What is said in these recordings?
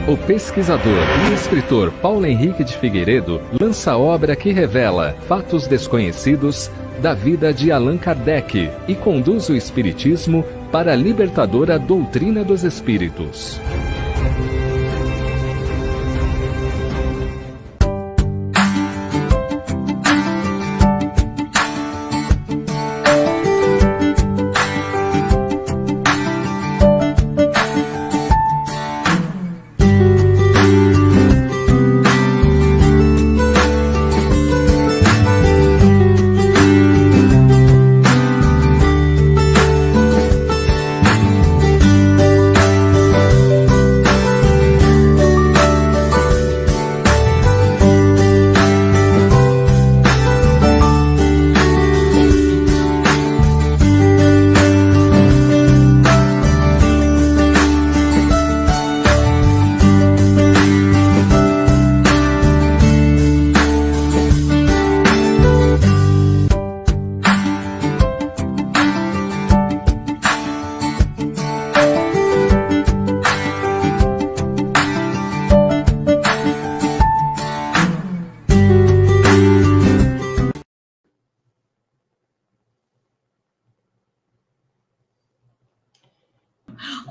O pesquisador e escritor Paulo Henrique de Figueiredo lança obra que revela fatos desconhecidos da vida de Allan Kardec e conduz o espiritismo para a libertadora doutrina dos espíritos.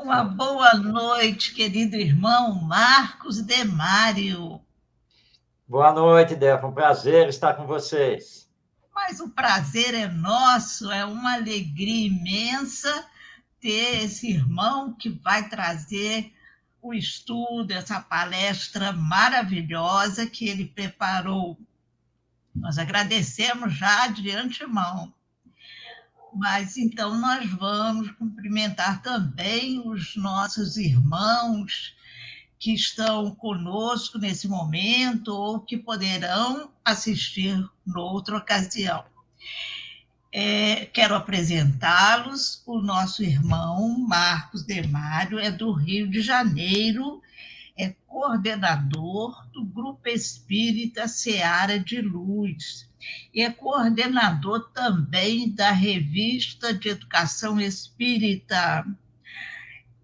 Uma boa noite, querido irmão Marcos Demário. Boa noite, Delfa. Um prazer estar com vocês. Mas o prazer é nosso, é uma alegria imensa ter esse irmão que vai trazer o estudo, essa palestra maravilhosa que ele preparou. Nós agradecemos já de antemão. Mas então nós vamos cumprimentar também os nossos irmãos que estão conosco nesse momento ou que poderão assistir noutra ocasião. Quero apresentá-los. O nosso irmão Marcos Demário é do Rio de Janeiro, é coordenador do Grupo Espírita Seara de Luz, e é coordenador também da Revista de Educação Espírita.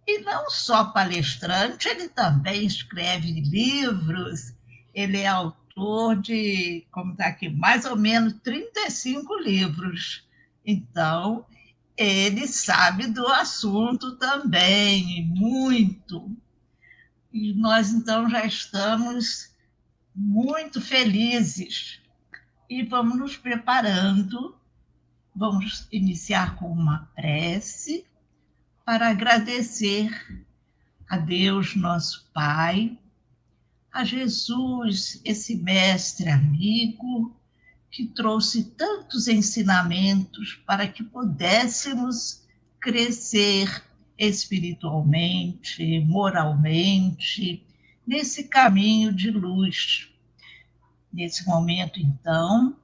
E não só palestrante, ele também escreve livros. Ele é autor de, como está aqui, mais ou menos 35 livros. Então, ele sabe do assunto também, muito. E nós, então, já estamos muito felizes. E vamos nos preparando, vamos iniciar com uma prece para agradecer a Deus, nosso Pai, a Jesus, esse mestre amigo, que trouxe tantos ensinamentos para que pudéssemos crescer espiritualmente, moralmente, nesse caminho de luz. Nesse momento, então,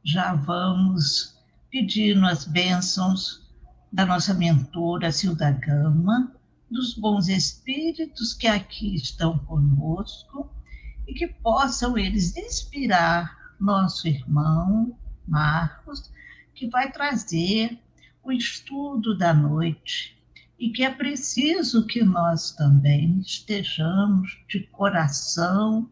já vamos pedindo as bênçãos da nossa mentora Zilda Gama, dos bons espíritos que aqui estão conosco e que possam eles inspirar nosso irmão Marcos, que vai trazer o estudo da noite e que é preciso que nós também estejamos de coração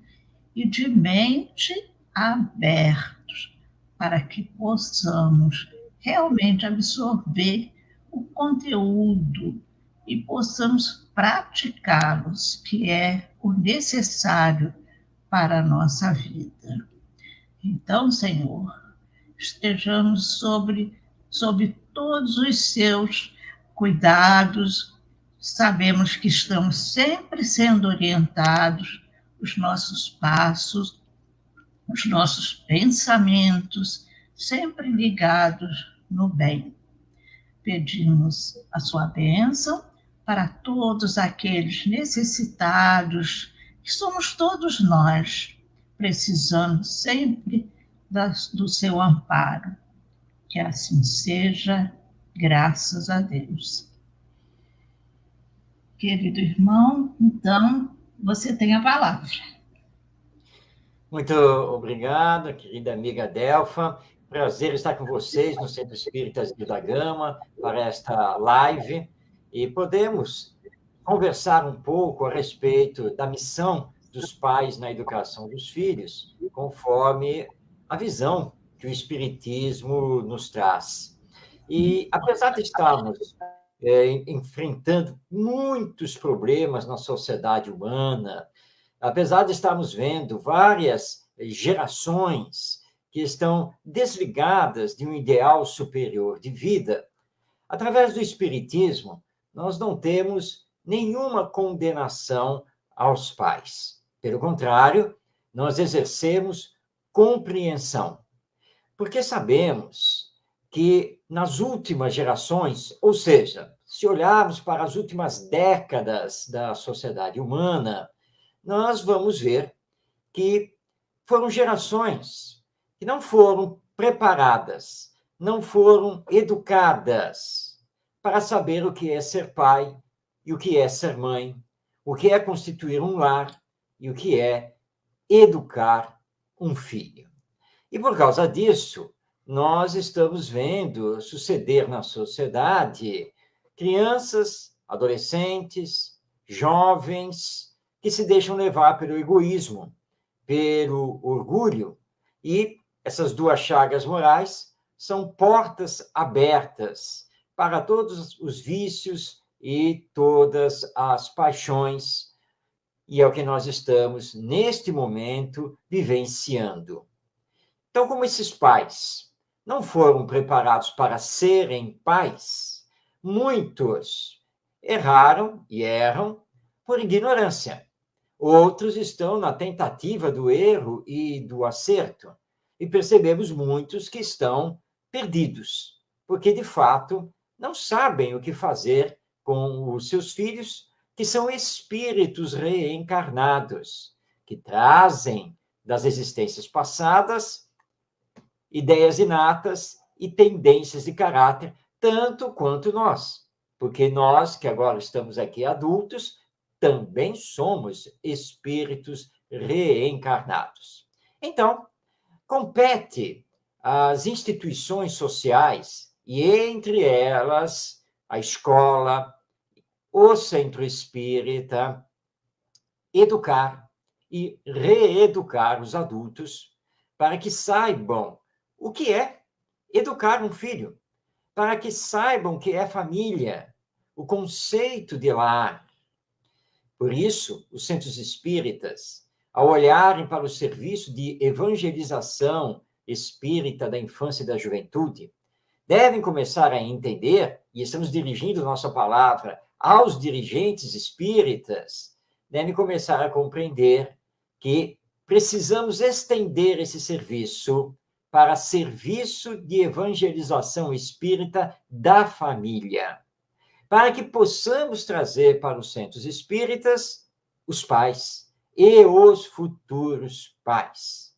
e de mente abertos, para que possamos realmente absorver o conteúdo e possamos praticá-los, que é o necessário para a nossa vida. Então, Senhor, estejamos sob todos os seus cuidados, sabemos que estamos sempre sendo orientados, os nossos passos, os nossos pensamentos, sempre ligados no bem. Pedimos a sua bênção para todos aqueles necessitados, que somos todos nós, precisando sempre do seu amparo. Que assim seja, graças a Deus. Querido irmão, então, você tem a palavra. Muito obrigado, querida amiga Delfa. Prazer estar com vocês no Centro Espírita Zilda Gama para esta live e podemos conversar um pouco a respeito da missão dos pais na educação dos filhos, conforme a visão que o Espiritismo nos traz. E, apesar de estarmos enfrentando muitos problemas na sociedade humana, apesar de estarmos vendo várias gerações que estão desligadas de um ideal superior de vida, através do Espiritismo, nós não temos nenhuma condenação aos pais. Pelo contrário, nós exercemos compreensão, porque sabemos que nas últimas gerações, ou seja, se olharmos para as últimas décadas da sociedade humana, nós vamos ver que foram gerações que não foram preparadas, não foram educadas para saber o que é ser pai e o que é ser mãe, o que é constituir um lar e o que é educar um filho. E por causa disso, nós estamos vendo suceder na sociedade crianças, adolescentes, jovens que se deixam levar pelo egoísmo, pelo orgulho, e essas duas chagas morais são portas abertas para todos os vícios e todas as paixões, e é o que nós estamos, neste momento, vivenciando. Então, como esses pais não foram preparados para serem pais, muitos erraram e erram por ignorância. Outros estão na tentativa do erro e do acerto. E percebemos muitos que estão perdidos, porque, de fato, não sabem o que fazer com os seus filhos, que são espíritos reencarnados, que trazem das existências passadas ideias inatas e tendências de caráter, tanto quanto nós. Porque nós, que agora estamos aqui adultos, também somos espíritos reencarnados. Então, compete às instituições sociais, e entre elas a escola, o centro espírita, educar e reeducar os adultos para que saibam o que é educar um filho, para que saibam o que é família, o conceito de lar. Por isso, os centros espíritas, ao olharem para o serviço de evangelização espírita da infância e da juventude, devem começar a entender, e estamos dirigindo nossa palavra aos dirigentes espíritas, devem começar a compreender que precisamos estender esse serviço para serviço de evangelização espírita da família, para que possamos trazer para os centros espíritas os pais e os futuros pais,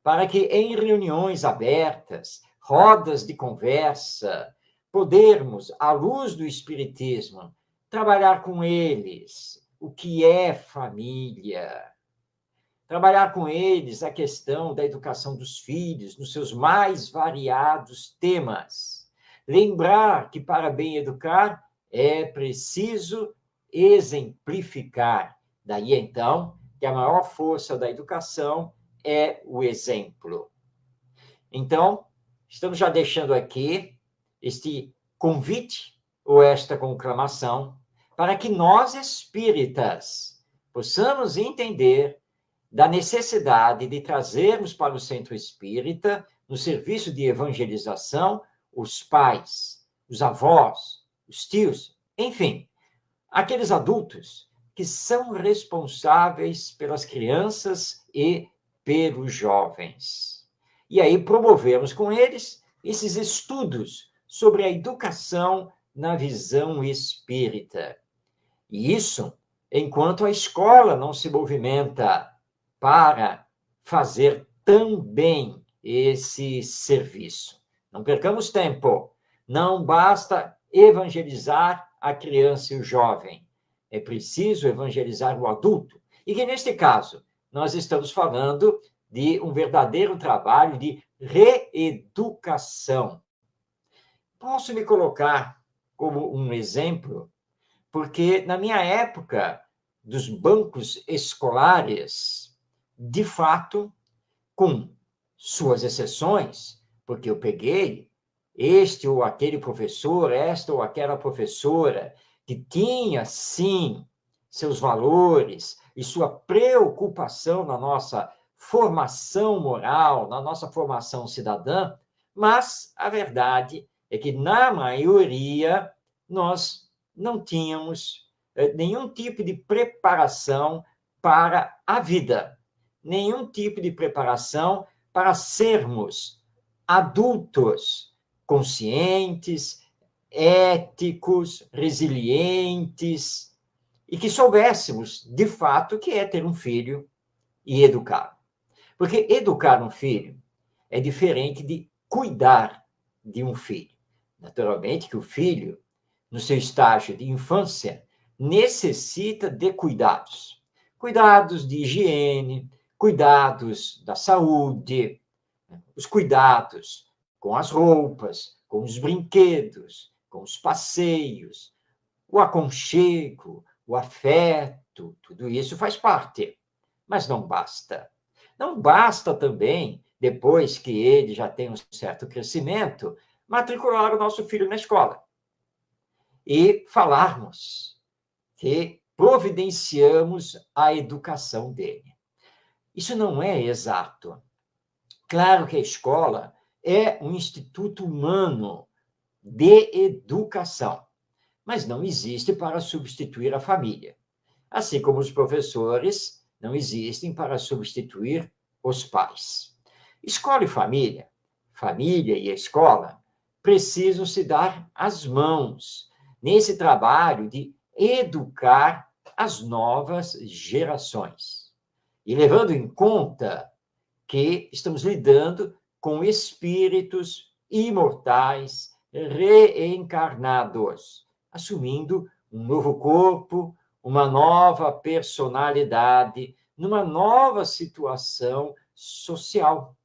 para que em reuniões abertas, rodas de conversa, podermos, à luz do espiritismo, trabalhar com eles o que é família, trabalhar com eles a questão da educação dos filhos nos seus mais variados temas. Lembrar que para bem educar é preciso exemplificar. Daí, então, que a maior força da educação é o exemplo. Então, estamos já deixando aqui este convite ou esta conclamação para que nós, espíritas, possamos entender da necessidade de trazermos para o centro espírita, no serviço de evangelização, os pais, os avós, os tios, enfim, aqueles adultos que são responsáveis pelas crianças e pelos jovens. E aí promovemos com eles esses estudos sobre a educação na visão espírita. E isso enquanto a escola não se movimenta para fazer também esse serviço. Não percamos tempo. Não basta evangelizar a criança e o jovem. É preciso evangelizar o adulto. E que, neste caso, nós estamos falando de um verdadeiro trabalho de reeducação. Posso me colocar como um exemplo, porque na minha época dos bancos escolares, de fato, com suas exceções, porque eu peguei este ou aquele professor, esta ou aquela professora, que tinha, sim, seus valores e sua preocupação na nossa formação moral, na nossa formação cidadã, mas a verdade é que, na maioria, nós não tínhamos nenhum tipo de preparação para a vida, nenhum tipo de preparação para sermos adultos conscientes, éticos, resilientes, e que soubéssemos, de fato, o que é ter um filho e educá-lo. Porque educar um filho é diferente de cuidar de um filho. Naturalmente que o filho, no seu estágio de infância, necessita de cuidados. Cuidados de higiene, cuidados da saúde, os cuidados com as roupas, com os brinquedos, com os passeios, o aconchego, o afeto, tudo isso faz parte. Mas não basta. Não basta também, depois que ele já tem um certo crescimento, matricular o nosso filho na escola e falarmos que providenciamos a educação dele. Isso não é exato. Claro que a escola é um instituto humano de educação, mas não existe para substituir a família. Assim como os professores não existem para substituir os pais. Escola e família e escola, precisam se dar as mãos nesse trabalho de educar as novas gerações. E levando em conta que estamos lidando com espíritos imortais, reencarnados, assumindo um novo corpo, uma nova personalidade, numa nova situação social.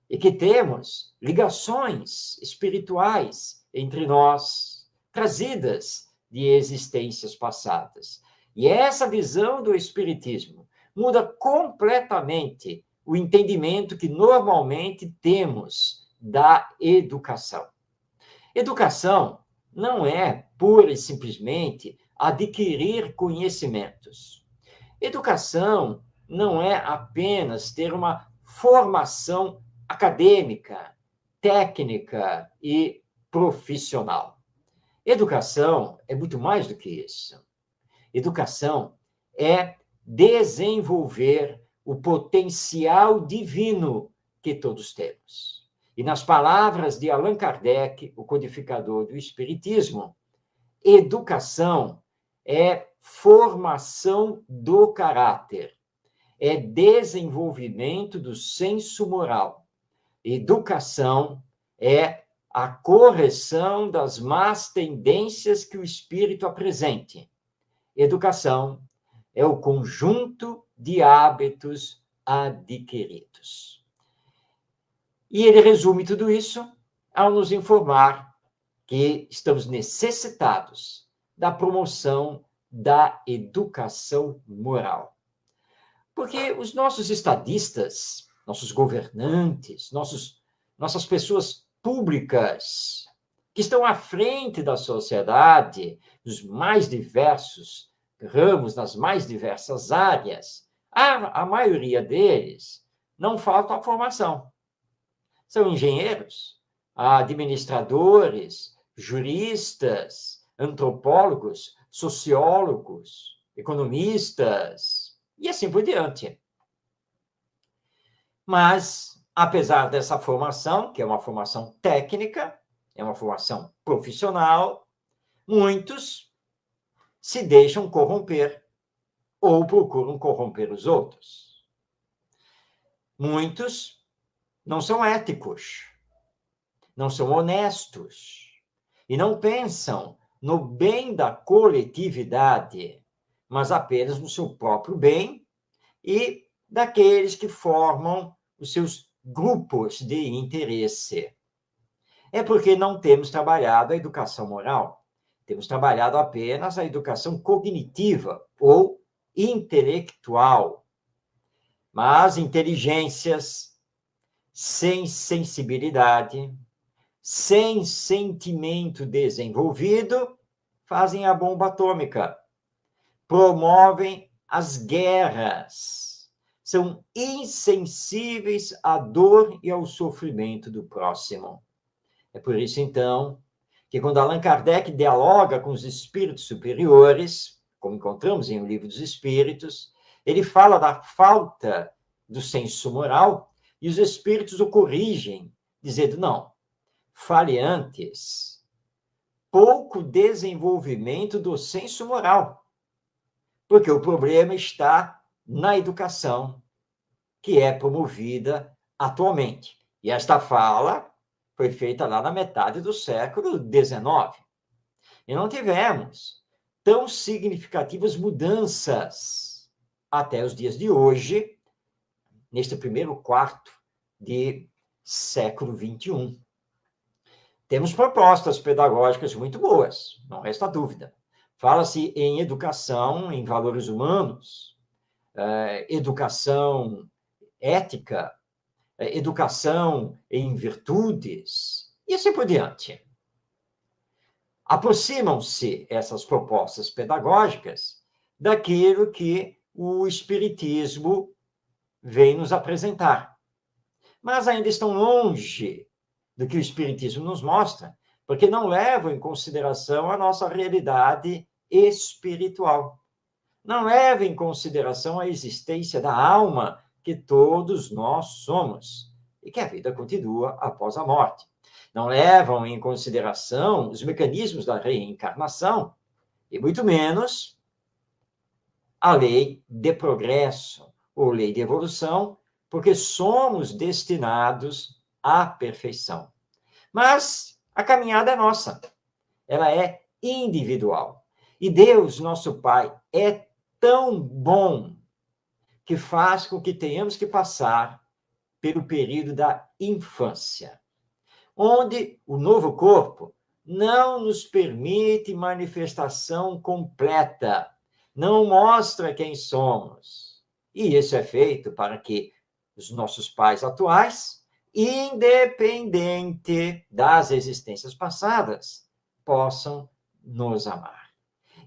E que temos ligações espirituais entre nós, trazidas de existências passadas. E essa visão do espiritismo muda completamente o entendimento que normalmente temos da educação. Educação não é pura e simplesmente adquirir conhecimentos. Educação não é apenas ter uma formação acadêmica, técnica e profissional. Educação é muito mais do que isso. Educação é desenvolver o potencial divino que todos temos. E nas palavras de Allan Kardec, o codificador do Espiritismo, educação é formação do caráter, é desenvolvimento do senso moral. Educação é a correção das más tendências que o espírito apresente. Educação é o conjunto de hábitos adquiridos. E ele resume tudo isso ao nos informar que estamos necessitados da promoção da educação moral. Porque os nossos estadistas, nossos governantes, nossas pessoas públicas, que estão à frente da sociedade, nos mais diversos ramos, nas mais diversas áreas, a maioria deles não falta a formação. São engenheiros, administradores, juristas, antropólogos, sociólogos, economistas, e assim por diante. Mas, apesar dessa formação, que é uma formação técnica, é uma formação profissional, muitos se deixam corromper ou procuram corromper os outros. Muitos não são éticos, não são honestos e não pensam no bem da coletividade, mas apenas no seu próprio bem e daqueles que formam os seus grupos de interesse. É porque não temos trabalhado a educação moral. Temos trabalhado apenas a educação cognitiva ou intelectual. Mas inteligências sem sensibilidade, sem sentimento desenvolvido, fazem a bomba atômica, promovem as guerras, são insensíveis à dor e ao sofrimento do próximo. É por isso, então, que quando Allan Kardec dialoga com os espíritos superiores, como encontramos em O Livro dos Espíritos, ele fala da falta do senso moral e os espíritos o corrigem, dizendo, não, fale antes, pouco desenvolvimento do senso moral, porque o problema está na educação que é promovida atualmente. E esta fala foi feita lá na metade do século XIX. E não tivemos tão significativas mudanças até os dias de hoje, neste primeiro quarto de século XXI. Temos propostas pedagógicas muito boas, não resta dúvida. Fala-se em educação, em valores humanos, educação ética, educação em virtudes, e assim por diante. Aproximam-se essas propostas pedagógicas daquilo que o Espiritismo vem nos apresentar. Mas ainda estão longe do que o Espiritismo nos mostra, porque não levam em consideração a nossa realidade espiritual. Não levam em consideração a existência da alma que todos nós somos e que a vida continua após a morte. Não levam em consideração os mecanismos da reencarnação e muito menos a lei de progresso ou lei de evolução, porque somos destinados à perfeição. Mas a caminhada é nossa, ela é individual. E Deus, nosso Pai, é tão bom que faz com que tenhamos que passar pelo período da infância, onde o novo corpo não nos permite manifestação completa, não mostra quem somos. E isso é feito para que os nossos pais atuais, independente das existências passadas, possam nos amar.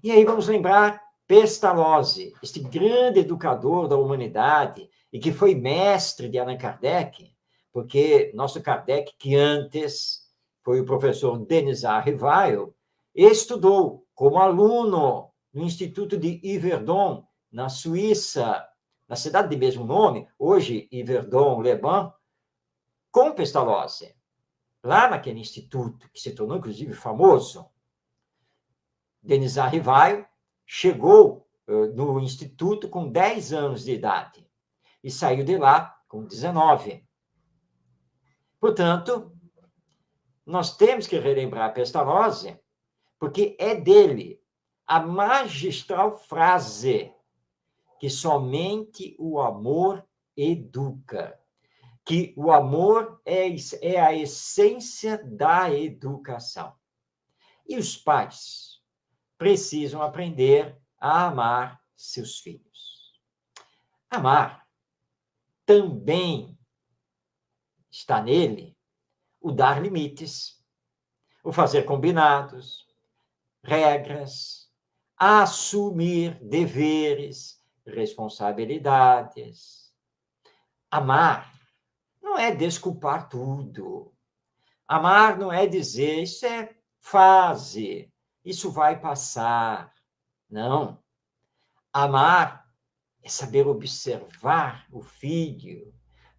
E aí vamos lembrar Pestalozzi, este grande educador da humanidade e que foi mestre de Allan Kardec, porque nosso Kardec, que antes foi o professor Denisard Rivail, estudou como aluno no Instituto de Yverdon, na Suíça, na cidade de mesmo nome, hoje Yverdon-les-Bains, com Pestalozzi, lá naquele instituto, que se tornou, inclusive, famoso. Denisard Rivail chegou no instituto com 10 anos de idade e saiu de lá com 19. Portanto, nós temos que relembrar Pestalozzi, porque é dele a magistral frase que somente o amor educa, que o amor é a essência da educação. E os pais precisam aprender a amar seus filhos. Amar também está nele o dar limites, o fazer combinados, regras, assumir deveres, responsabilidades. Amar não é desculpar tudo. Amar não é dizer, isso é fase, isso vai passar. Não. Amar é saber observar o filho,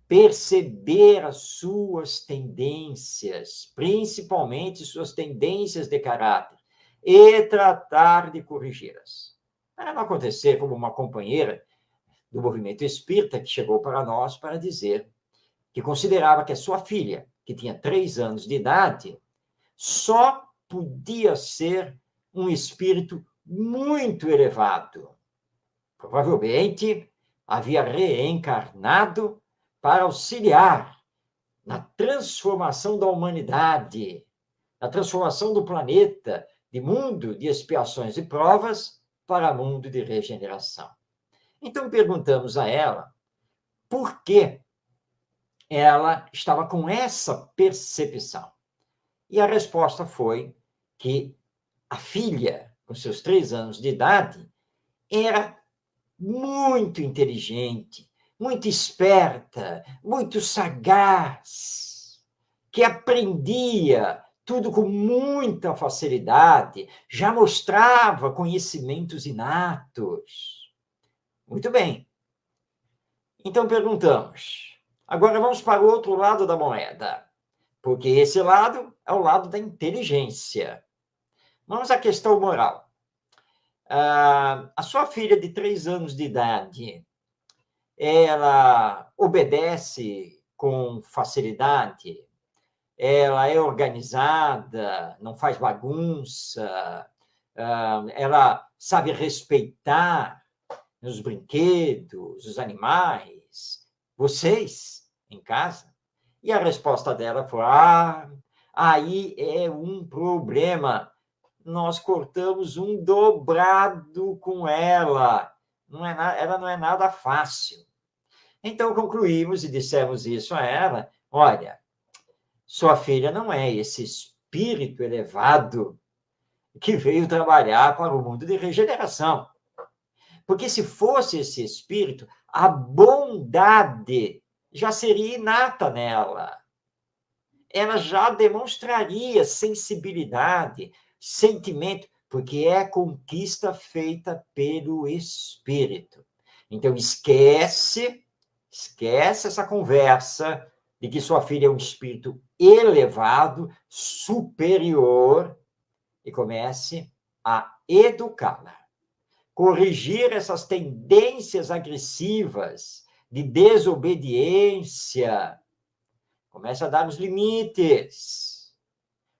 perceber as suas tendências, principalmente suas tendências de caráter, e tratar de corrigi-las. Para não acontecer como uma companheira do movimento espírita que chegou para nós para dizer que considerava que a sua filha, que tinha 3 anos de idade, só podia ser um espírito muito elevado. Provavelmente havia reencarnado para auxiliar na transformação da humanidade, na transformação do planeta, de mundo de expiações e provas para mundo de regeneração. Então perguntamos a ela por que ela estava com essa percepção. E a resposta foi que a filha, com seus 3 anos de idade, era muito inteligente, muito esperta, muito sagaz, que aprendia tudo com muita facilidade, já mostrava conhecimentos inatos. Muito bem. Então perguntamos. Agora vamos para o outro lado da moeda, porque esse lado é o lado da inteligência. Vamos à questão moral. A sua filha de 3 anos de idade, ela obedece com facilidade? Ela é organizada, não faz bagunça? Ela sabe respeitar os brinquedos, os animais, vocês em casa? E a resposta dela foi: aí é um problema. Nós cortamos um dobrado com ela. Ela não é nada fácil. Então concluímos e dissemos isso a ela: olha, sua filha não é esse espírito elevado que veio trabalhar para o mundo de regeneração. Porque se fosse esse espírito, a bondade já seria inata nela. Ela já demonstraria sensibilidade, sentimento, porque é conquista feita pelo espírito. Então, esquece essa conversa de que sua filha é um espírito elevado, superior, e comece a educá-la. Corrigir essas tendências agressivas de desobediência. Comece a dar os limites.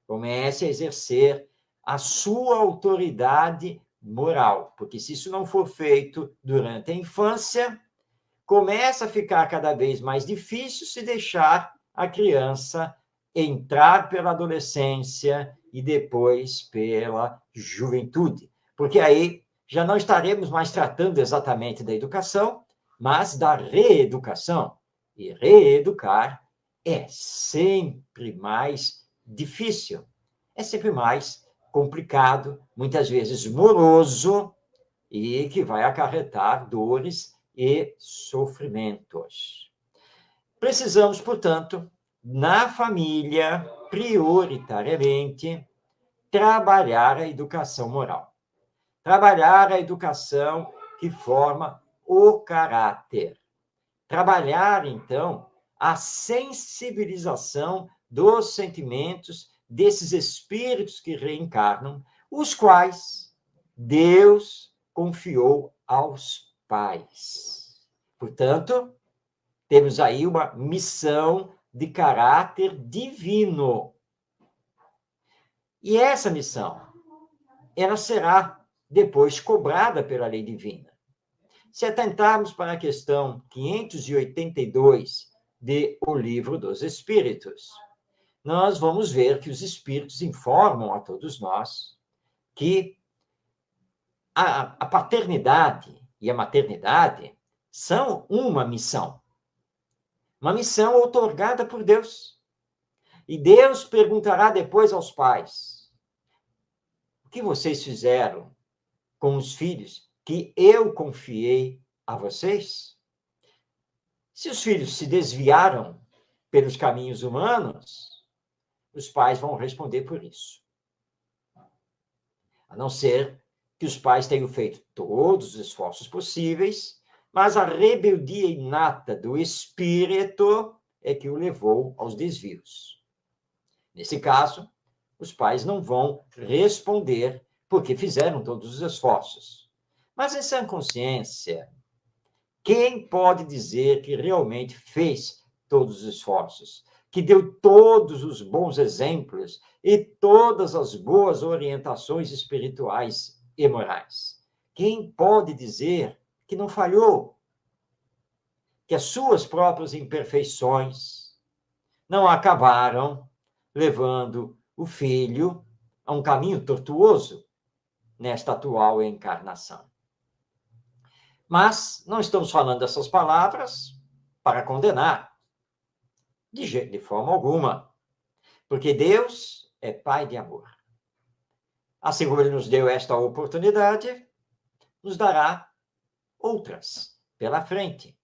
Comece a exercer a sua autoridade moral. Porque se isso não for feito durante a infância, começa a ficar cada vez mais difícil se deixar a criança entrar pela adolescência e depois pela juventude. Porque aí já não estaremos mais tratando exatamente da educação, mas da reeducação. E reeducar é sempre mais difícil, é sempre mais complicado, muitas vezes moroso, e que vai acarretar dores e sofrimentos. Precisamos, portanto, na família, prioritariamente, trabalhar a educação moral. Trabalhar a educação que forma o caráter. Trabalhar, então, a sensibilização dos sentimentos desses espíritos que reencarnam, os quais Deus confiou aos pais. Portanto, temos aí uma missão de caráter divino. E essa missão, ela será depois cobrada pela lei divina. Se atentarmos para a questão 582 de O Livro dos Espíritos, nós vamos ver que os espíritos informam a todos nós que a paternidade e a maternidade são uma missão outorgada por Deus. E Deus perguntará depois aos pais: o que vocês fizeram com os filhos que eu confiei a vocês? Se os filhos se desviaram pelos caminhos humanos, os pais vão responder por isso. A não ser que os pais tenham feito todos os esforços possíveis, mas a rebeldia inata do espírito é que o levou aos desvios. Nesse caso, os pais não vão responder porque fizeram todos os esforços. Mas em sã consciência, quem pode dizer que realmente fez todos os esforços, que deu todos os bons exemplos e todas as boas orientações espirituais e morais? Quem pode dizer que não falhou? Que as suas próprias imperfeições não acabaram levando o filho a um caminho tortuoso nesta atual encarnação. Mas não estamos falando essas palavras para condenar, de forma alguma, porque Deus é Pai de amor. Assim como Ele nos deu esta oportunidade, nos dará outras pela frente.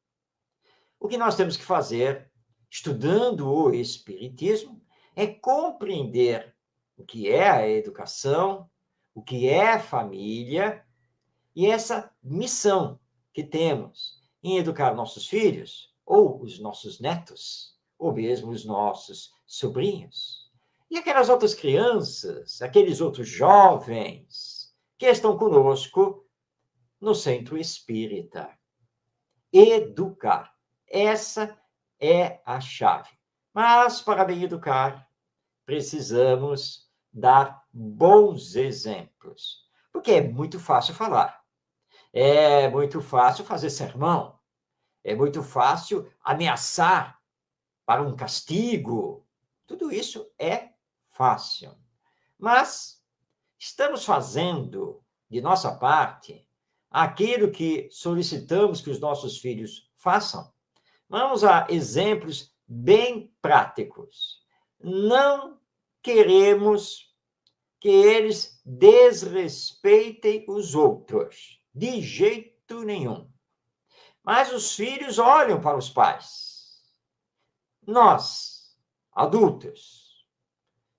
O que nós temos que fazer, estudando o Espiritismo, é compreender o que é a educação, o que é a família e essa missão que temos em educar nossos filhos, ou os nossos netos, ou mesmo os nossos sobrinhos. E aquelas outras crianças, aqueles outros jovens que estão conosco no centro espírita. Educar. Essa é a chave. Mas, para bem educar, precisamos dar bons exemplos. Porque é muito fácil falar. É muito fácil fazer sermão. É muito fácil ameaçar para um castigo. Tudo isso é fácil. Mas estamos fazendo, de nossa parte, aquilo que solicitamos que os nossos filhos façam? Vamos a exemplos bem práticos. Não queremos que eles desrespeitem os outros, de jeito nenhum. Mas os filhos olham para os pais. Nós, adultos,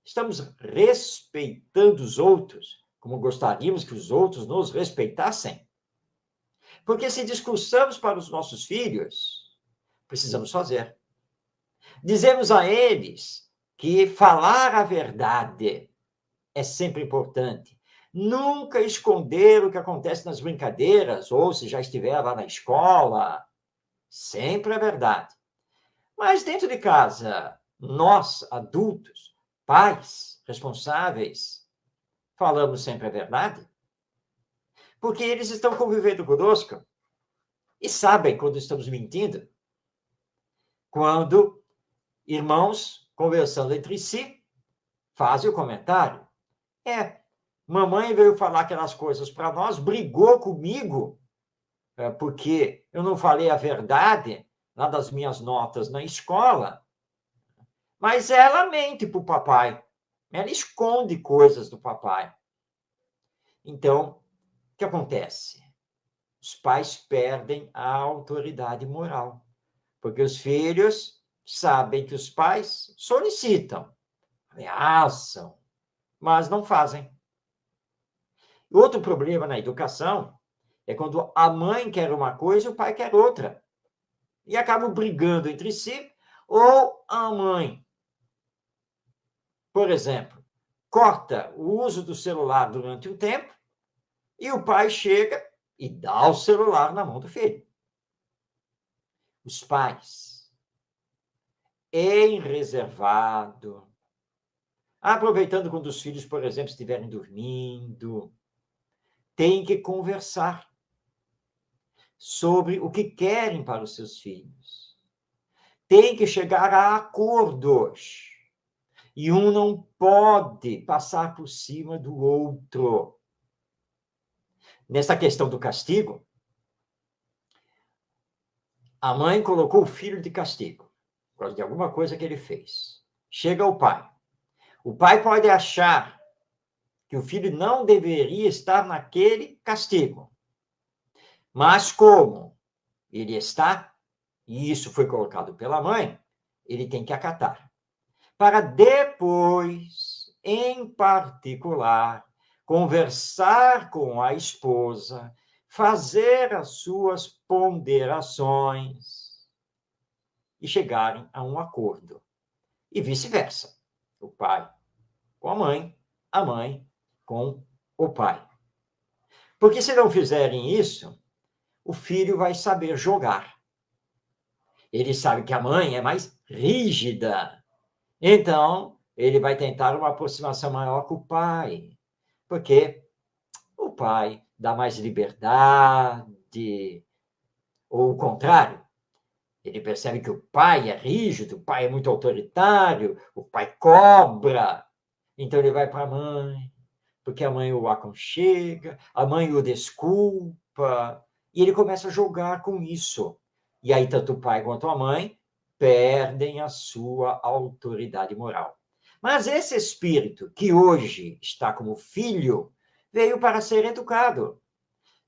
estamos respeitando os outros como gostaríamos que os outros nos respeitassem? Porque se discursamos para os nossos filhos, precisamos fazer. Dizemos a eles que falar a verdade é sempre importante. Nunca esconder o que acontece nas brincadeiras, ou se já estiver lá na escola. Sempre a verdade. Mas dentro de casa, nós, adultos, pais, responsáveis, falamos sempre a verdade? Porque eles estão convivendo conosco e sabem quando estamos mentindo. Quando irmãos, conversando entre si, fazem o comentário. Mamãe veio falar aquelas coisas para nós, brigou comigo, porque eu não falei a verdade lá das minhas notas na escola. Mas ela mente para o papai. Ela esconde coisas do papai. Então, o que acontece? Os pais perdem a autoridade moral. Porque os filhos sabem que os pais solicitam, ameaçam, mas não fazem. Outro problema na educação é quando a mãe quer uma coisa e o pai quer outra. E acabam brigando entre si, ou a mãe, por exemplo, corta o uso do celular durante um tempo e o pai chega e dá o celular na mão do filho. Os pais, em reservado, aproveitando quando os filhos, por exemplo, estiverem dormindo, têm que conversar sobre o que querem para os seus filhos. Tem que chegar a acordos. E um não pode passar por cima do outro. Nessa questão do castigo, a mãe colocou o filho de castigo, por causa de alguma coisa que ele fez. Chega o pai. O pai pode achar que o filho não deveria estar naquele castigo. Mas como ele está, e isso foi colocado pela mãe, ele tem que acatar. Para depois, em particular, conversar com a esposa, fazer as suas ponderações e chegarem a um acordo. E vice-versa. O pai com a mãe com o pai. Porque se não fizerem isso, o filho vai saber jogar. Ele sabe que a mãe é mais rígida. Então, ele vai tentar uma aproximação maior com o pai. Porque o pai dá mais liberdade. Ou o contrário. Ele percebe que o pai é rígido, o pai é muito autoritário, o pai cobra. Então, ele vai para a mãe. porque a mãe o aconchega, a mãe o desculpa, e ele começa a jogar com isso. E aí, tanto o pai quanto a mãe perdem a sua autoridade moral. Mas esse espírito, que hoje está como filho, veio para ser educado,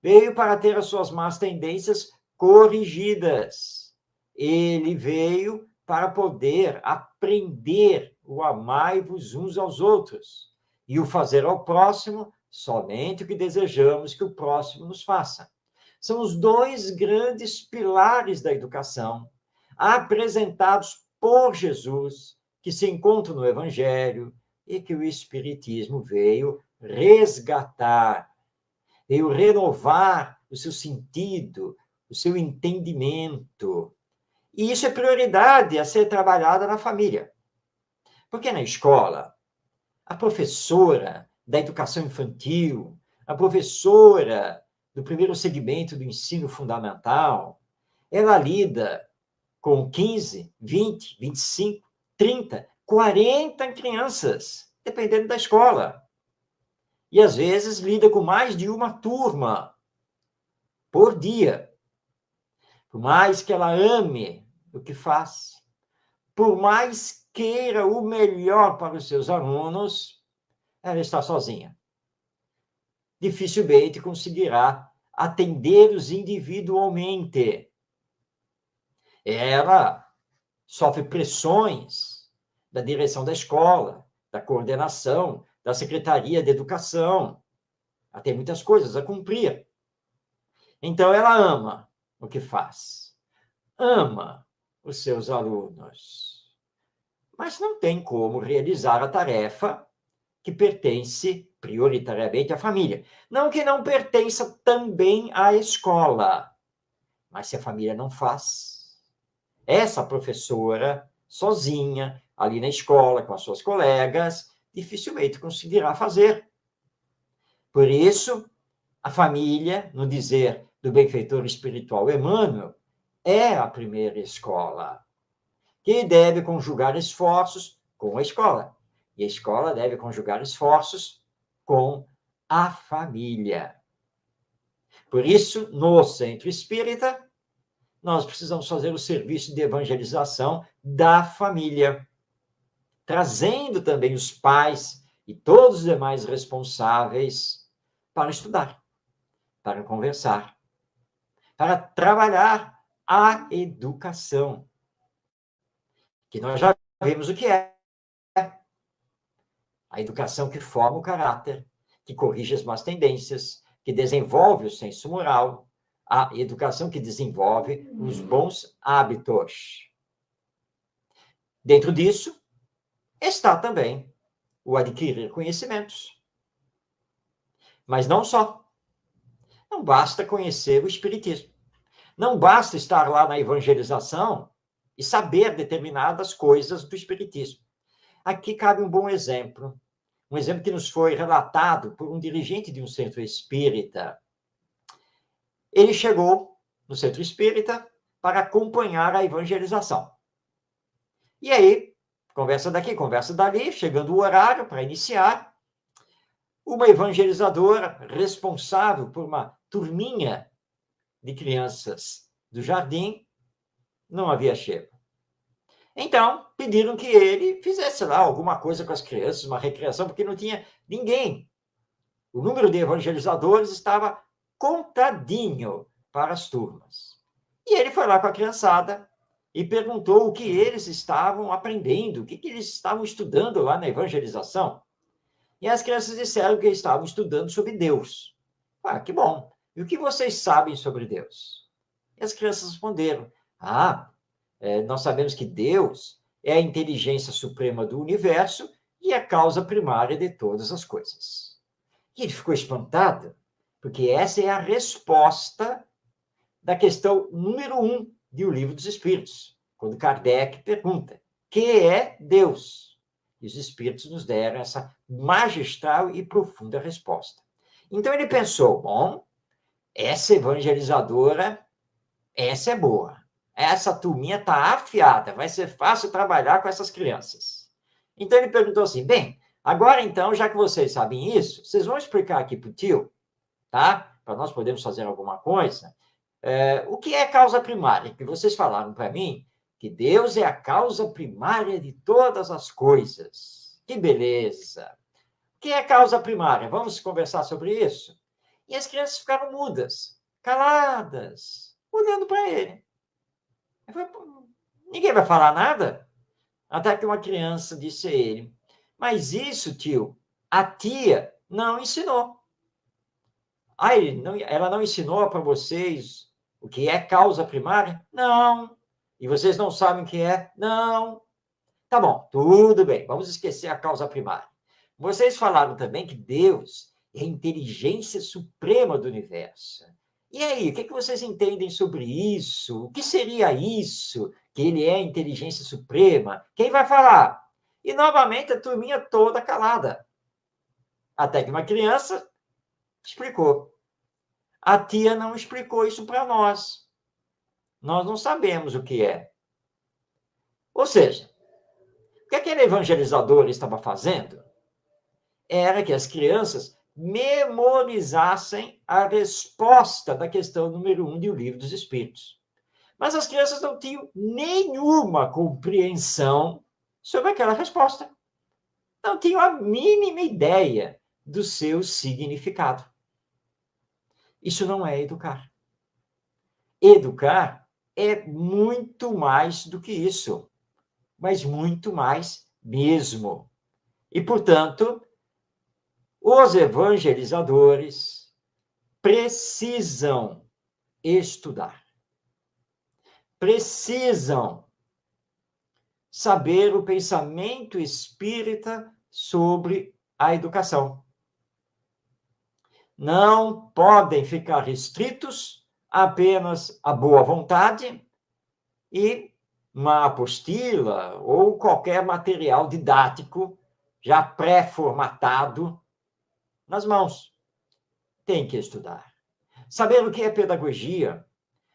veio para ter as suas más tendências corrigidas. Ele veio para poder aprender o amai-vos uns aos outros e o fazer ao próximo somente o que desejamos que o próximo nos faça. São os dois grandes pilares da educação apresentados por Jesus, que se encontram no Evangelho e que o Espiritismo veio resgatar, veio renovar o seu sentido, o seu entendimento. E isso é prioridade a ser trabalhada na família. Porque na escola, a professora da educação infantil, a professora do primeiro segmento do ensino fundamental, ela lida com 15, 20, 25, 30, 40 crianças, dependendo da escola. E, às vezes, lida com mais de uma turma por dia. Por mais que ela ame o que faz, por mais queira o melhor para os seus alunos, ela está sozinha. Dificilmente conseguirá atendê-los individualmente. Ela sofre pressões da direção da escola, da coordenação, da Secretaria de Educação. Ela tem muitas coisas a cumprir. Então, ela ama o que faz, ama os seus alunos, mas não tem como realizar a tarefa que pertence prioritariamente à família. Não que não pertença também à escola, mas se a família não faz, essa professora, sozinha, ali na escola, com as suas colegas, dificilmente conseguirá fazer. Por isso, a família, no dizer do benfeitor espiritual Emmanuel, é a primeira escola, que deve conjugar esforços com a escola. E a escola deve conjugar esforços com a família. Por isso, no Centro Espírita, nós precisamos fazer o serviço de evangelização da família, trazendo também os pais e todos os demais responsáveis para estudar, para conversar, para trabalhar a educação, que nós já vimos o que é. A educação que forma o caráter, que corrige as más tendências, que desenvolve o senso moral, a educação que desenvolve os bons hábitos. Dentro disso, está também o adquirir conhecimentos. Mas não só. Não basta conhecer o Espiritismo. Não basta estar lá na evangelização e saber determinadas coisas do Espiritismo. Aqui cabe um bom exemplo. Um exemplo que nos foi relatado por um dirigente de um centro espírita. Ele chegou no centro espírita para acompanhar a evangelização. E aí, conversa daqui, conversa dali, chegando o horário para iniciar, uma evangelizadora responsável por uma turminha de crianças do jardim não havia chego. Então, pediram que ele fizesse lá alguma coisa com as crianças, uma recreação, porque não tinha ninguém. O número de evangelizadores estava contadinho para as turmas. E ele foi lá com a criançada e perguntou o que eles estavam aprendendo, o que eles estavam estudando lá na evangelização. E as crianças disseram que estavam estudando sobre Deus. Ah, que bom. E o que vocês sabem sobre Deus? E as crianças responderam, nós sabemos que Deus é a inteligência suprema do universo e a causa primária de todas as coisas. E ele ficou espantado, porque essa é a resposta da questão número 1 do Livro dos Espíritos, quando Kardec pergunta, que é Deus? E os Espíritos nos deram essa magistral e profunda resposta. Então ele pensou, bom, essa evangelizadora, essa é boa. Essa turminha está afiada, vai ser fácil trabalhar com essas crianças. Então ele perguntou assim, bem, Agora, então, já que vocês sabem isso, vocês vão explicar aqui para o tio, tá? Para nós podermos fazer alguma coisa. O que é causa primária? Que vocês falaram para mim que Deus é a causa primária de todas as coisas. Que beleza! O que é causa primária? Vamos conversar sobre isso? E as crianças ficaram mudas, caladas, olhando para ele. Ninguém vai falar nada? Até que uma criança disse a ele, mas isso, tio, a tia não ensinou. Ela não ensinou para vocês o que é causa primária? Não. E vocês não sabem o que é? Não. Tá bom, tudo bem, vamos esquecer a causa primária. Vocês falaram também que Deus é a inteligência suprema do universo. E aí, o que vocês entendem sobre isso? O que seria isso, que ele é a inteligência suprema? Quem vai falar? E, novamente, a turminha toda calada. Até que uma criança explicou. A tia não explicou isso para nós. Nós não sabemos o que é. Ou seja, o que aquele evangelizador estava fazendo era que as crianças memorizassem a resposta da questão número 1 do Livro dos Espíritos. Mas as crianças não tinham nenhuma compreensão sobre aquela resposta. Não tinham a mínima ideia do seu significado. Isso não é educar. Educar é muito mais do que isso, mas muito mais mesmo. E, portanto, os evangelizadores precisam estudar. Precisam saber o pensamento espírita sobre a educação. Não podem ficar restritos apenas à boa vontade e uma apostila ou qualquer material didático já pré-formatado nas mãos. Tem que estudar. Saber o que é pedagogia,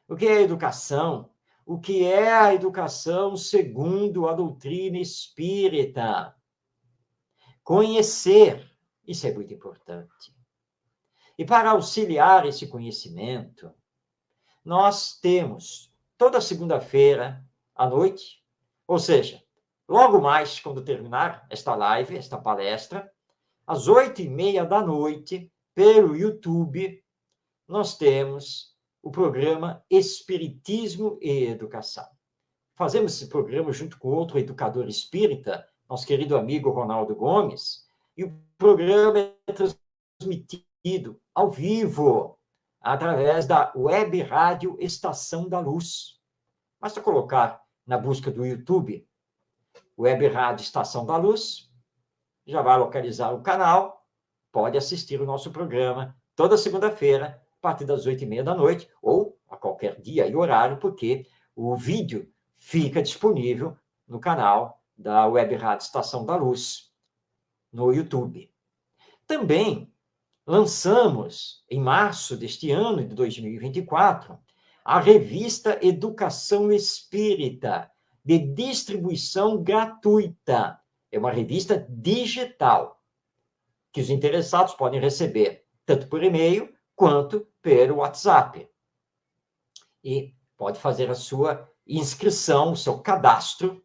o que é educação, o que é a educação segundo a doutrina espírita. Conhecer, isso é muito importante. E para auxiliar esse conhecimento, nós temos toda segunda-feira à noite, ou seja, logo mais quando terminar esta live, esta palestra, às 8h30 da noite, pelo YouTube, nós temos o programa Espiritismo e Educação. Fazemos esse programa junto com outro educador espírita, nosso querido amigo Ronaldo Gomes, e o programa é transmitido ao vivo, através da Web Rádio Estação da Luz. Basta colocar na busca do YouTube, Web Rádio Estação da Luz, já vai localizar o canal, pode assistir o nosso programa toda segunda-feira, a partir das 8h30 da noite, ou a qualquer dia e horário, porque o vídeo fica disponível no canal da Web Rádio Estação da Luz, no YouTube. Também lançamos, em março deste ano, de 2024, a revista Educação Espírita, de distribuição gratuita. É uma revista digital, que os interessados podem receber tanto por e-mail quanto pelo WhatsApp. E pode fazer a sua inscrição, o seu cadastro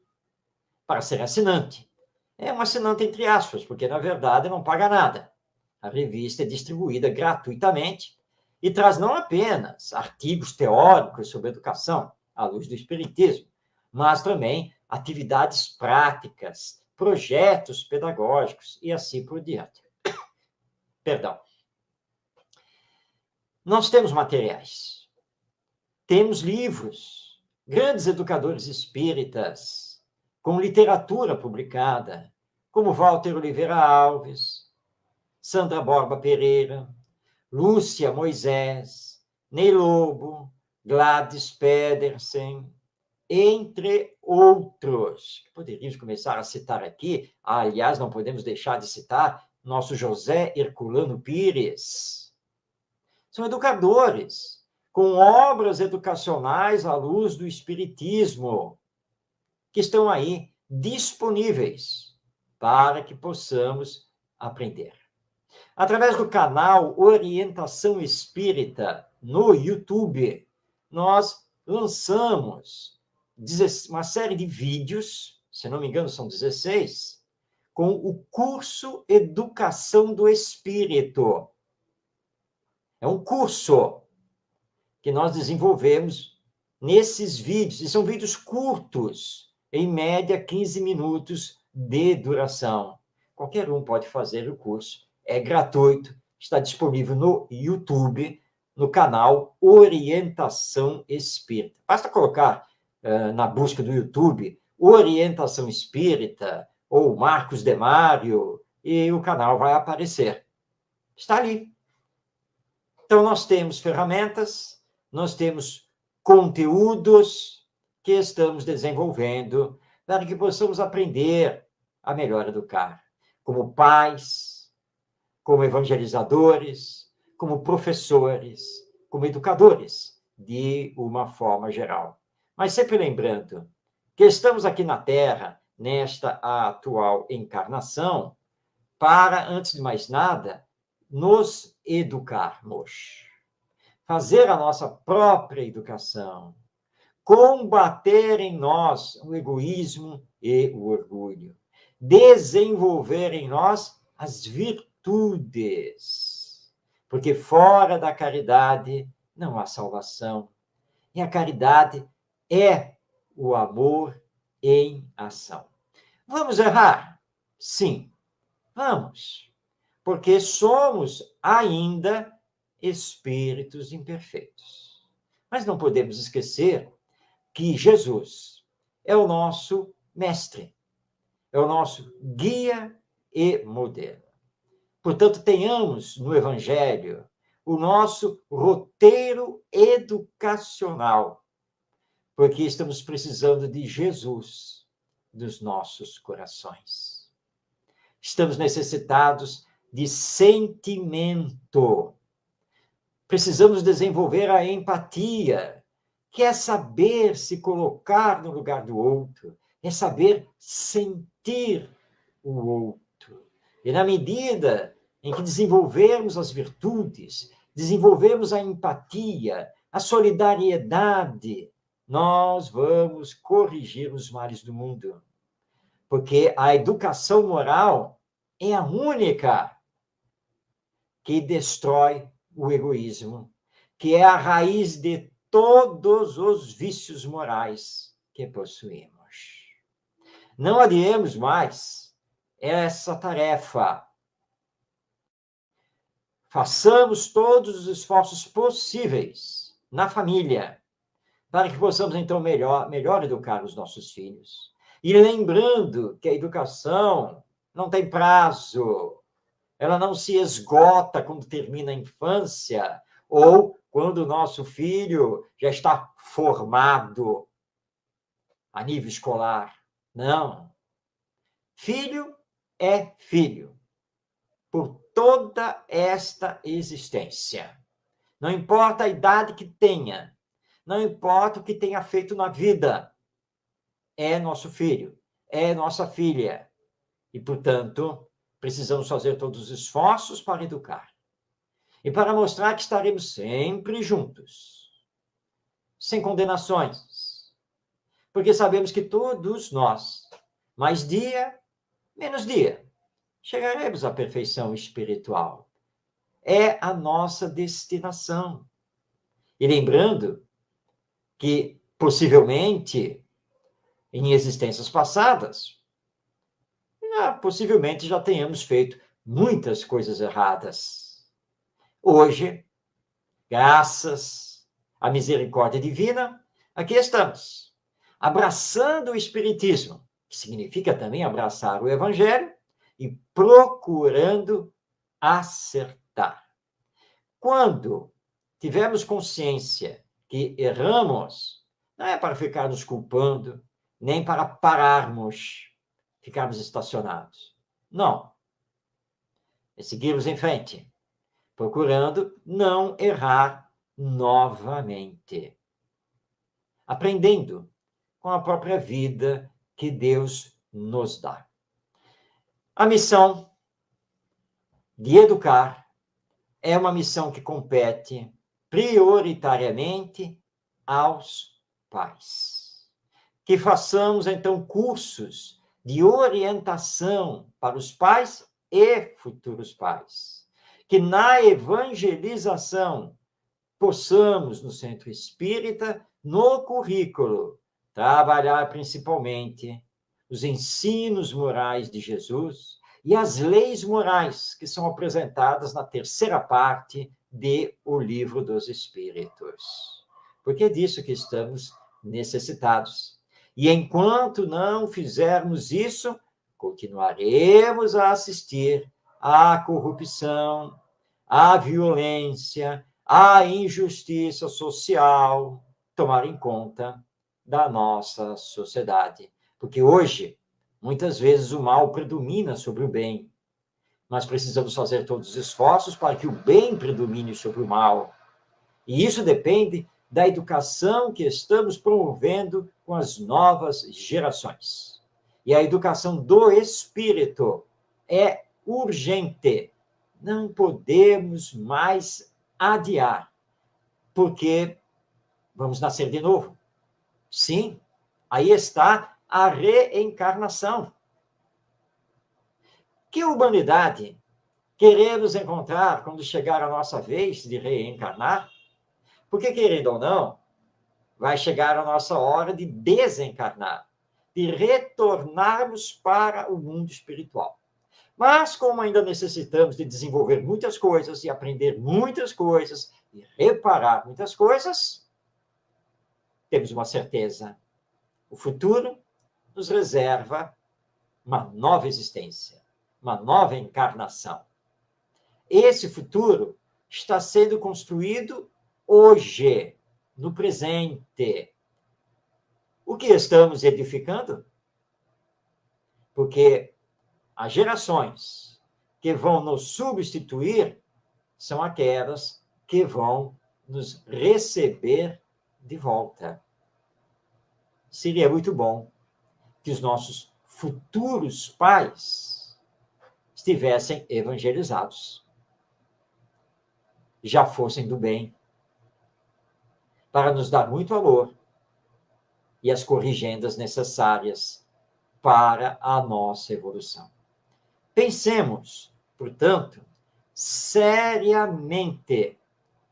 para ser assinante. É um assinante entre aspas, porque, na verdade, não paga nada. A revista é distribuída gratuitamente e traz não apenas artigos teóricos sobre educação, à luz do Espiritismo, mas também atividades práticas, projetos pedagógicos e assim por diante. Perdão. Nós temos materiais, temos livros, grandes educadores espíritas, com literatura publicada, como Walter Oliveira Alves, Sandra Borba Pereira, Lúcia Moisés, Ney Lobo, Gladys Pedersen, entre outros. Poderíamos começar a citar aqui, aliás, não podemos deixar de citar nosso José Herculano Pires. São educadores com obras educacionais à luz do Espiritismo, que estão aí disponíveis. para que possamos aprender. Através do canal Orientação Espírita no YouTube, nós lançamos uma série de vídeos, se não me engano são 16, com o curso Educação do Espírito. É um curso que nós desenvolvemos nesses vídeos, e são vídeos curtos, em média 15 minutos de duração. Qualquer um pode fazer o curso, é gratuito, está disponível no YouTube, no canal Orientação Espírita. Basta colocar na busca do YouTube Orientação Espírita ou Marcos Demário e o canal vai aparecer. Está ali. Então, nós temos ferramentas, nós temos conteúdos que estamos desenvolvendo para que possamos aprender a melhor educar, como pais, como evangelizadores, como professores, como educadores, de uma forma geral. Mas sempre lembrando que estamos aqui na Terra, nesta atual encarnação, para, antes de mais nada, nos educarmos, fazer a nossa própria educação, combater em nós o egoísmo e o orgulho, desenvolver em nós as virtudes, porque fora da caridade não há salvação, e a caridade é o amor em ação. Vamos errar? Sim, vamos, porque somos ainda espíritos imperfeitos. Mas não podemos esquecer que Jesus é o nosso mestre, é o nosso guia e modelo. Portanto, tenhamos no Evangelho o nosso roteiro educacional, porque estamos precisando de Jesus nos nossos corações. Estamos necessitados de sentimento. Precisamos desenvolver a empatia, que é saber se colocar no lugar do outro, é saber sentir o outro. E na medida em que desenvolvermos as virtudes, desenvolvermos a empatia, a solidariedade, nós vamos corrigir os males do mundo. Porque a educação moral é a única que destrói o egoísmo, que é a raiz de todos os vícios morais que possuímos. Não adiemos mais essa tarefa. Façamos todos os esforços possíveis na família, para que possamos, então, melhor educar os nossos filhos. E lembrando que a educação não tem prazo, ela não se esgota quando termina a infância ou quando o nosso filho já está formado a nível escolar. Não. Filho é filho por toda esta existência. Não importa a idade que tenha, não importa o que tenha feito na vida, é nosso filho, é nossa filha. E, portanto, precisamos fazer todos os esforços para educar. E para mostrar que estaremos sempre juntos, sem condenações. Porque sabemos que todos nós, mais dia, menos dia, chegaremos à perfeição espiritual. É a nossa destinação. E lembrando que, possivelmente, em existências passadas, possivelmente já tenhamos feito muitas coisas erradas. Hoje, graças à misericórdia divina, aqui estamos, abraçando o Espiritismo, que significa também abraçar o Evangelho, e procurando acertar. Quando tivermos consciência que erramos, não é para ficar nos culpando, nem para pararmos, ficarmos estacionados. Não. É seguirmos em frente, procurando não errar novamente. Aprendendo com a própria vida que Deus nos dá. A missão de educar é uma missão que compete prioritariamente aos pais. Que façamos, então, cursos de orientação para os pais e futuros pais. Que na evangelização possamos, no centro espírita, no currículo, trabalhar principalmente os ensinos morais de Jesus e as leis morais que são apresentadas na terceira parte de O Livro dos Espíritos. Porque é disso que estamos necessitados. E enquanto não fizermos isso, continuaremos a assistir à corrupção, à violência, à injustiça social tomar em conta da nossa sociedade. Porque hoje, muitas vezes, o mal predomina sobre o bem. Mas precisamos fazer todos os esforços para que o bem predomine sobre o mal. E isso depende da educação que estamos promovendo com as novas gerações. E a educação do espírito é urgente. Não podemos mais adiar, porque vamos nascer de novo. Sim, aí está a reencarnação. Que humanidade queremos encontrar quando chegar a nossa vez de reencarnar? Porque, querendo ou não, vai chegar a nossa hora de desencarnar, de retornarmos para o mundo espiritual. Mas, como ainda necessitamos de desenvolver muitas coisas, e aprender muitas coisas, e reparar muitas coisas, temos uma certeza: o futuro nos reserva uma nova existência, uma nova encarnação. Esse futuro está sendo construído hoje, no presente. O que estamos edificando? Porque as gerações que vão nos substituir são aquelas que vão nos receber de volta. Seria muito bom que os nossos futuros pais estivessem evangelizados, já fossem do bem, para nos dar muito amor e as corrigendas necessárias para a nossa evolução. Pensemos, portanto, seriamente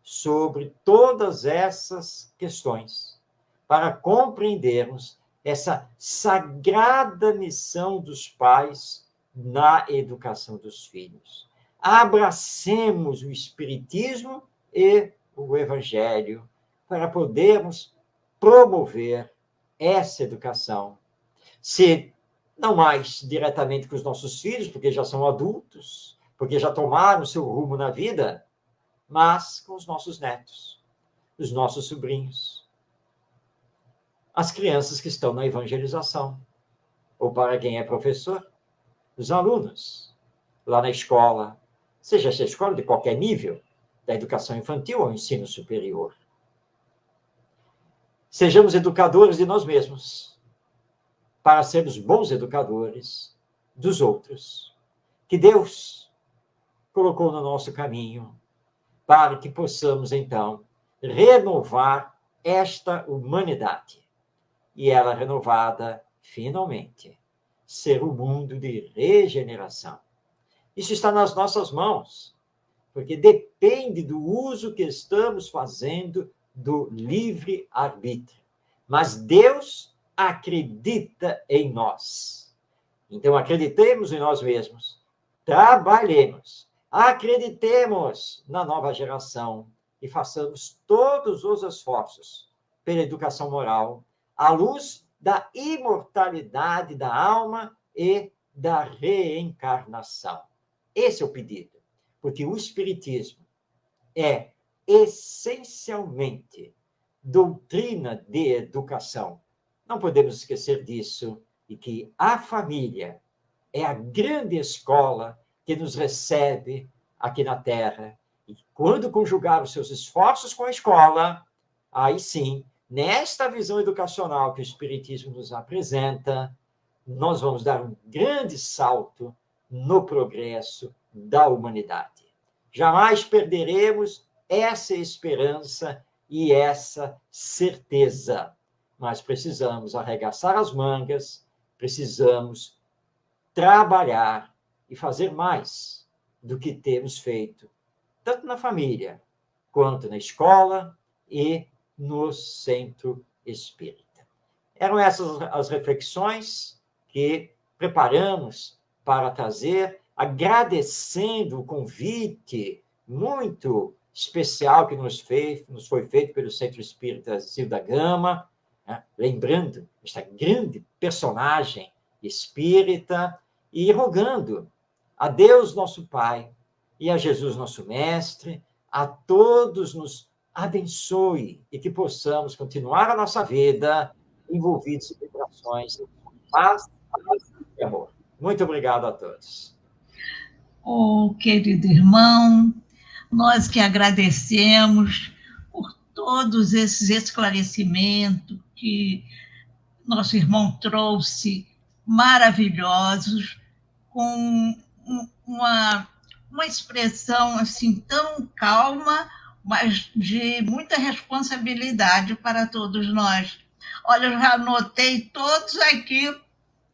sobre todas essas questões, para compreendermos essa sagrada missão dos pais na educação dos filhos. Abracemos o Espiritismo e o Evangelho para podermos promover essa educação. Se não mais diretamente com os nossos filhos, porque já são adultos, porque já tomaram o seu rumo na vida, mas com os nossos netos, os nossos sobrinhos, as crianças que estão na evangelização, ou para quem é professor, os alunos, lá na escola, seja essa escola de qualquer nível, da educação infantil ao ensino superior. Sejamos educadores de nós mesmos, para sermos bons educadores dos outros, que Deus colocou no nosso caminho, para que possamos, então, renovar esta humanidade. E ela renovada, finalmente, ser um mundo de regeneração. Isso está nas nossas mãos, porque depende do uso que estamos fazendo do livre-arbítrio. Mas Deus acredita em nós. Então, acreditemos em nós mesmos, trabalhemos, acreditemos na nova geração e façamos todos os esforços pela educação moral, à luz da imortalidade da alma e da reencarnação. Esse é o pedido, porque o Espiritismo é essencialmente doutrina de educação. Não podemos esquecer disso, e que a família é a grande escola que nos recebe aqui na Terra. E quando conjugar os seus esforços com a escola, aí sim, nesta visão educacional que o Espiritismo nos apresenta, nós vamos dar um grande salto no progresso da humanidade. Jamais perderemos essa esperança e essa certeza. Mas precisamos arregaçar as mangas, precisamos trabalhar e fazer mais do que temos feito, tanto na família, quanto na escola e no centro espírita. Eram essas as reflexões que preparamos para trazer, agradecendo o convite muito especial que nos foi feito pelo Centro Espírita Zilda Gama, né? Lembrando esta grande personagem espírita e rogando a Deus nosso Pai e a Jesus nosso Mestre, a todos nos abençoe e que possamos continuar a nossa vida envolvidos em vibrações de paz e amor. Muito obrigado a todos. Oh, querido irmão, nós que agradecemos por todos esses esclarecimentos que nosso irmão trouxe, maravilhosos, com uma expressão assim tão calma, mas de muita responsabilidade para todos nós. Olha, eu já anotei todos aqui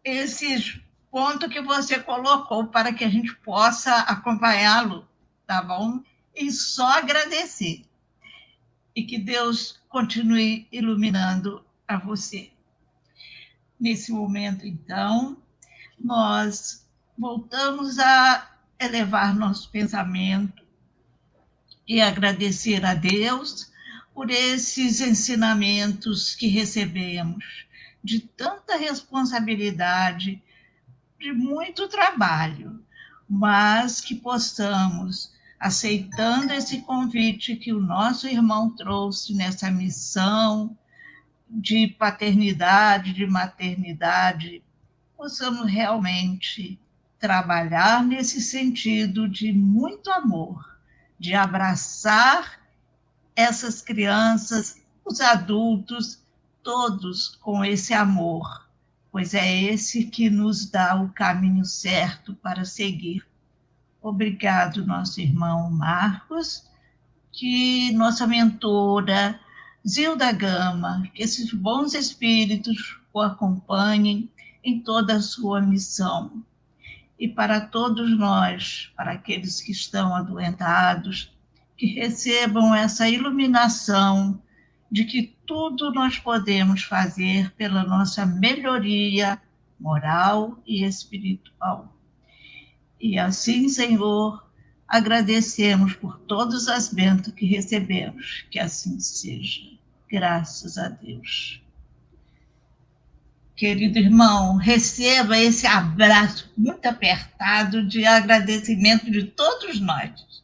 esses pontos que você colocou para que a gente possa acompanhá-lo, tá bom? E só agradecer. E que Deus continue iluminando a você. Nesse momento, então, nós voltamos a elevar nosso pensamento e agradecer a Deus por esses ensinamentos que recebemos, de tanta responsabilidade, de muito trabalho, mas que possamos, aceitando esse convite que o nosso irmão trouxe nessa missão de paternidade, de maternidade, possamos realmente trabalhar nesse sentido de muito amor, de abraçar essas crianças, os adultos, todos com esse amor, pois é esse que nos dá o caminho certo para seguir. Obrigado, nosso irmão Marcos, que nossa mentora Zilda Gama, que esses bons espíritos o acompanhem em toda a sua missão. E para todos nós, para aqueles que estão adoentados, que recebam essa iluminação de que tudo nós podemos fazer pela nossa melhoria moral e espiritual. E assim, Senhor, agradecemos por todas as bênçãos que recebemos, que assim seja. Graças a Deus. Querido irmão, receba esse abraço muito apertado de agradecimento de todos nós.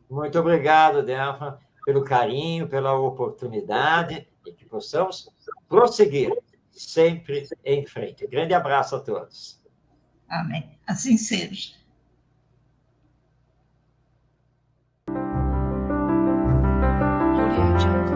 Muito obrigado, Delfa, pelo carinho, pela oportunidade e que possamos prosseguir sempre em frente. Grande abraço a todos. Amém. Assim seja. Audio Jungle.